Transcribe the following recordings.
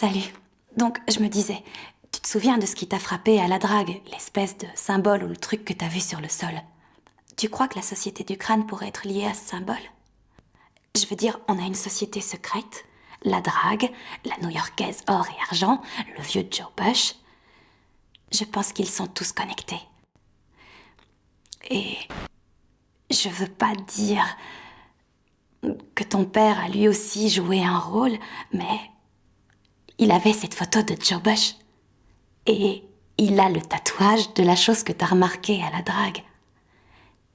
Salut. Donc, je me disais, tu te souviens de ce qui t'a frappé à la drague, l'espèce de symbole ou le truc que t'as vu sur le sol? Tu crois que la société du crâne pourrait être liée à ce symbole? Je veux dire, on a une société secrète, la drague, la New-Yorkaise or et argent, le vieux Joe Bush. Je pense qu'ils sont tous connectés. Et je veux pas dire que ton père a lui aussi joué un rôle, mais il avait cette photo de Joe Bush. Et il a le tatouage de la chose que t'as remarquée à la drague.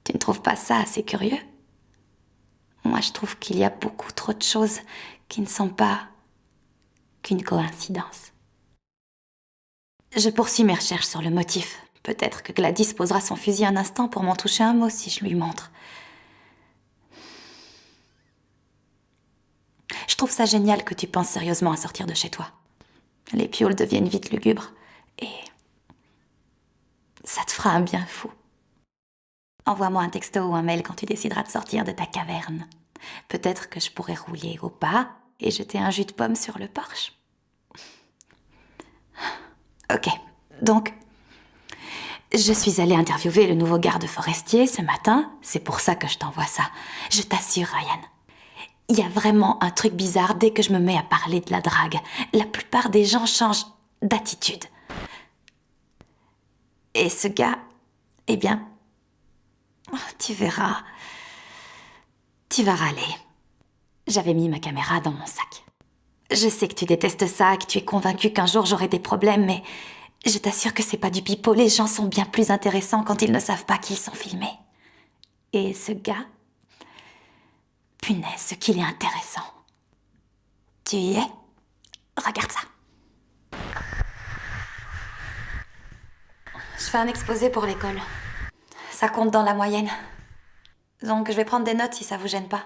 Tu ne trouves pas ça assez curieux? Moi, je trouve qu'il y a beaucoup trop de choses qui ne sont pas qu'une coïncidence. Je poursuis mes recherches sur le motif. Peut-être que Gladys posera son fusil un instant pour m'en toucher un mot si je lui montre. Je trouve ça génial que tu penses sérieusement à sortir de chez toi. Les pioles deviennent vite lugubres et ça te fera un bien fou. Envoie-moi un texto ou un mail quand tu décideras de sortir de ta caverne. Peut-être que je pourrais rouler au pas et jeter un jus de pomme sur le porche. Ok, donc, je suis allée interviewer le nouveau garde forestier ce matin. C'est pour ça que je t'envoie ça. Je t'assure, Ryan. Il y a vraiment un truc bizarre dès que je me mets à parler de la drague. La plupart des gens changent d'attitude. Et ce gars, eh bien, tu verras. Tu vas râler. J'avais mis ma caméra dans mon sac. Je sais que tu détestes ça, que tu es convaincu qu'un jour j'aurai des problèmes, mais je t'assure que c'est pas du pipeau. Les gens sont bien plus intéressants quand ils ne savent pas qu'ils sont filmés. Et ce gars, punaise, ce qu'il est intéressant. Tu y es? Regarde ça. Je fais un exposé pour l'école. Ça compte dans la moyenne. Donc je vais prendre des notes si ça vous gêne pas.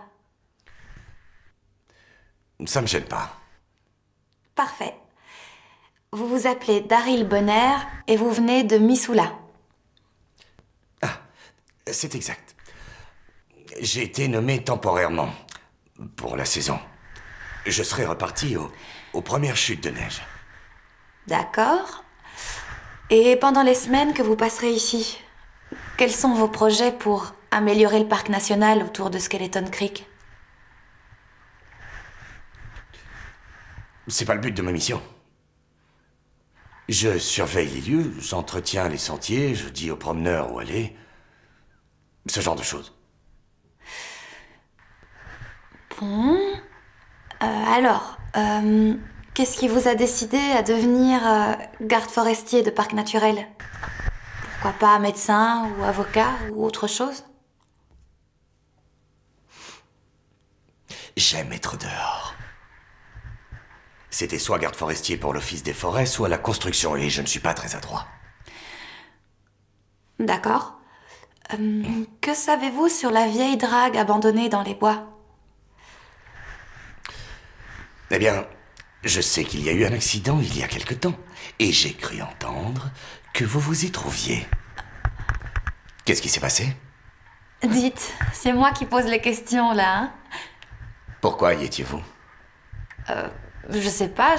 Ça me gêne pas. Parfait. Vous vous appelez Daryl Bonner et vous venez de Missoula. Ah, c'est exact. J'ai été nommé temporairement pour la saison. Je serai reparti aux premières chutes de neige. D'accord. Et pendant les semaines que vous passerez ici, quels sont vos projets pour améliorer le parc national autour de Skeleton Creek? C'est pas le but de ma mission. Je surveille les lieux, j'entretiens les sentiers, je dis aux promeneurs où aller. Ce genre de choses. Bon. Qu'est-ce qui vous a décidé à devenir garde forestier de parc naturel? Pourquoi pas médecin ou avocat ou autre chose? J'aime être dehors. C'était soit garde forestier pour l'Office des forêts, soit la construction, et je ne suis pas très adroit. D'accord. Que savez-vous sur la vieille drague abandonnée dans les bois? Eh bien, je sais qu'il y a eu un accident il y a quelque temps, et j'ai cru entendre que vous vous y trouviez. Qu'est-ce qui s'est passé? Dites, c'est moi qui pose les questions là, hein? Pourquoi y étiez-vous? Je sais pas,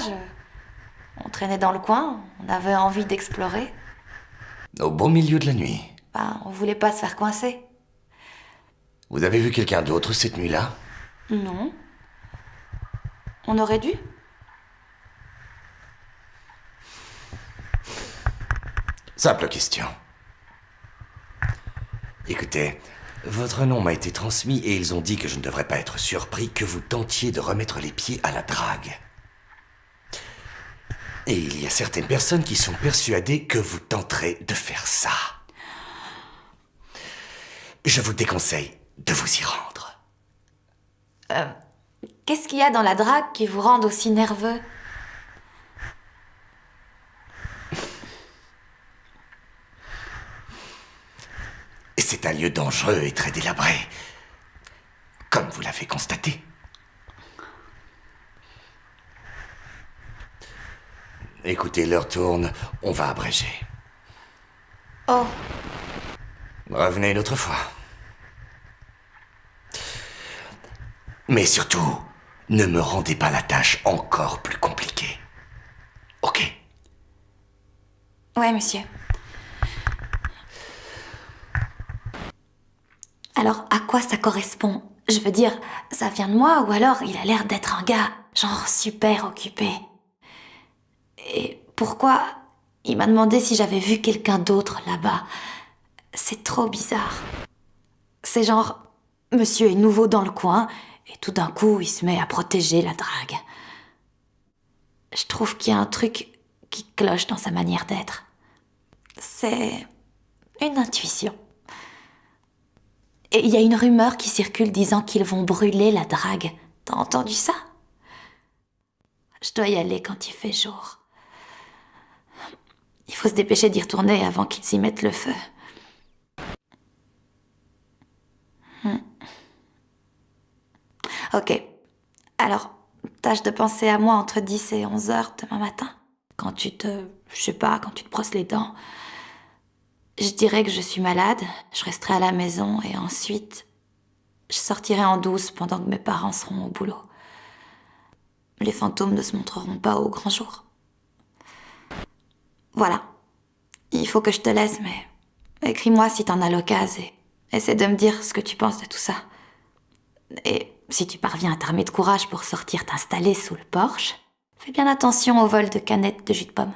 on traînait dans le coin, on avait envie d'explorer. Au beau milieu de la nuit. Ben, on voulait pas se faire coincer. Vous avez vu quelqu'un d'autre cette nuit-là? Non. On aurait dû? Simple question. Écoutez, votre nom m'a été transmis et ils ont dit que je ne devrais pas être surpris que vous tentiez de remettre les pieds à la drague. Et il y a certaines personnes qui sont persuadées que vous tenterez de faire ça. Je vous déconseille de vous y rendre. Qu'est-ce qu'il y a dans la drague qui vous rende aussi nerveux? C'est un lieu dangereux et très délabré, comme vous l'avez constaté. Écoutez, l'heure tourne, on va abréger. Oh, Revenez une autre fois. Mais surtout, ne me rendez pas la tâche encore plus compliquée. Ouais, monsieur. Alors, à quoi ça correspond? Je veux dire, ça vient de moi ou alors il a l'air d'être un gars, genre super occupé. Et pourquoi il m'a demandé si j'avais vu quelqu'un d'autre là-bas? C'est trop bizarre. C'est genre, monsieur est nouveau dans le coin et tout d'un coup il se met à protéger la drague. Je trouve qu'il y a un truc qui cloche dans sa manière d'être. C'est une intuition. Et il y a une rumeur qui circule disant qu'ils vont brûler la drague. T'as entendu ça? Je dois y aller quand il fait jour. Il faut se dépêcher d'y retourner avant qu'ils y mettent le feu. Ok. Alors, tâche de penser à moi entre 10 et 11 heures demain matin. Quand tu te brosses les dents. Je dirais que je suis malade, je resterai à la maison et ensuite, je sortirai en douce pendant que mes parents seront au boulot. Les fantômes ne se montreront pas au grand jour. Voilà. Il faut que je te laisse, mais écris-moi si t'en as l'occasion et essaie de me dire ce que tu penses de tout ça. Et si tu parviens à t'armer de courage pour sortir t'installer sous le porche, fais bien attention au vol de canettes de jus de pomme.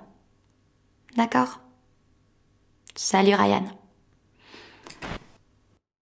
D'accord? Salut Ryan.